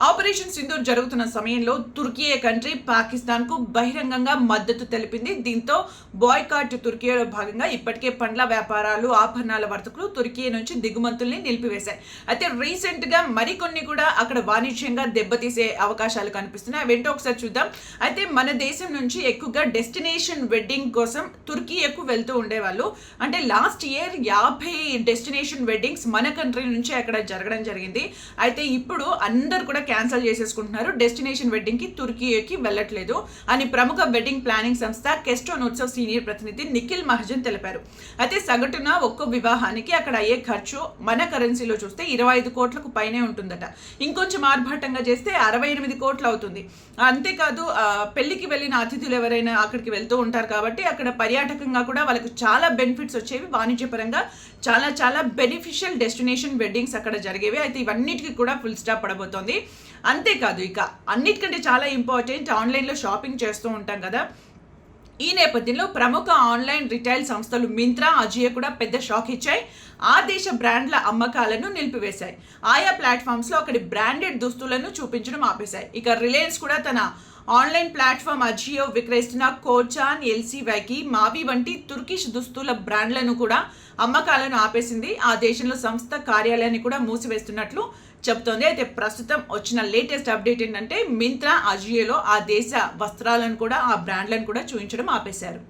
Operation Sindoor జరుగుతున్న సమయంలో తుర్కీ country Pakistan కు బహిరంగంగా మద్దతు తెలిపింది. దీంతో బాయ్కాట్ తుర్కీలో భాగంగా ఇప్పటికే పండ్ల వ్యాపారాలు, ఆభరణాల వర్తకులు తుర్కీ నుంచి దిగుమతుల్ని నిలిపివేశాయి. అయితే రీసెంట్ గా మరికొన్ని కూడా అక్కడ వాణిజ్యంగా దెబ్బతీసే అవకాశాలు కనిపిస్తున్నాయి. వెంటనే ఒకసారి చూద్దాం. అయితే మన దేశం నుంచి ఎక్కువగా డెస్టినేషన్ వెడ్డింగ్ కోసం తుర్కీకు వెళ్తూ ఉండేవాళ్ళు. అంటే లాస్ట్ ఇయర్ 50 డెస్టినేషన్ వెడ్డింగ్స్ మన కంట్రీ నుంచి అక్కడ జరగడం జరిగింది. అయితే ఇప్పుడు అందరు కూడా క్యాన్సిల్ చేసేసుకుంటున్నారు. డెస్టినేషన్ వెడ్డింగ్ కి తుర్కీకి వెళ్ళట్లేదు అని ప్రముఖ వెడ్డింగ్ ప్లానింగ్ సంస్థ కెస్టోన్ ఉత్సవ్ సీనియర్ ప్రతినిధి నిఖిల్ మహాజన్ తెలిపారు. అయితే సగటున ఒక్కో వివాహానికి అక్కడ అయ్యే ఖర్చు మన కరెన్సీలో చూస్తే 25 కోట్లకు పైనే ఉంటుందట. ఇంకొంచెం ఆర్భాటంగా చేస్తే 68 కోట్లు అవుతుంది. అంతేకాదు పెళ్లికి వెళ్ళిన అతిథులు ఎవరైనా అక్కడికి వెళ్తూ ఉంటారు కాబట్టి అక్కడ పర్యాటకంగా కూడా వాళ్ళకు చాలా బెనిఫిట్స్ వచ్చేవి. వాణిజ్యపరంగా చాలా చాలా బెనిఫిషియల్ డెస్టినేషన్ వెడ్డింగ్స్ అక్కడ జరిగేవి. అయితే ఇవన్నిటికీ కూడా ఫుల్ స్టాప్ పడబోతోంది. అంతేకాదు ఇక అన్నిటికంటే చాలా ఇంపార్టెంట్, ఆన్లైన్లో షాపింగ్ చేస్తూ ఉంటాం కదా. ఈ నేపథ్యంలో ప్రముఖ ఆన్లైన్ రిటైల్ సంస్థలు మింత్రా, అజియో కూడా పెద్ద షాక్ ఇచ్చాయి. ఆ దేశ బ్రాండ్ల అమ్మకాలను నిలిపివేశాయి. ఆయా ప్లాట్ఫామ్స్లో అక్కడి బ్రాండెడ్ దుస్తులను చూపించడం ఆపేశాయి. ఇక రిలయన్స్ కూడా తన ఆన్లైన్ ప్లాట్ఫామ్ అజియో విక్రయిస్తున్న కోచాన్, ఎల్సీవైకి, మావి వంటి తుర్కిష్ దుస్తుల బ్రాండ్లను కూడా అమ్మకాలను ఆపేసింది. ఆ దేశంలో సంస్థ కార్యాలయాన్ని కూడా మూసివేస్తున్నట్లు చెబుతోంది. అయితే ప్రస్తుతం వచ్చిన లేటెస్ట్ అప్డేట్ ఏంటంటే మింత్రా, అజియోలో ఆ దేశ వస్త్రాలను కూడా, ఆ బ్రాండ్లను కూడా చూపించడం ఆపేశారు.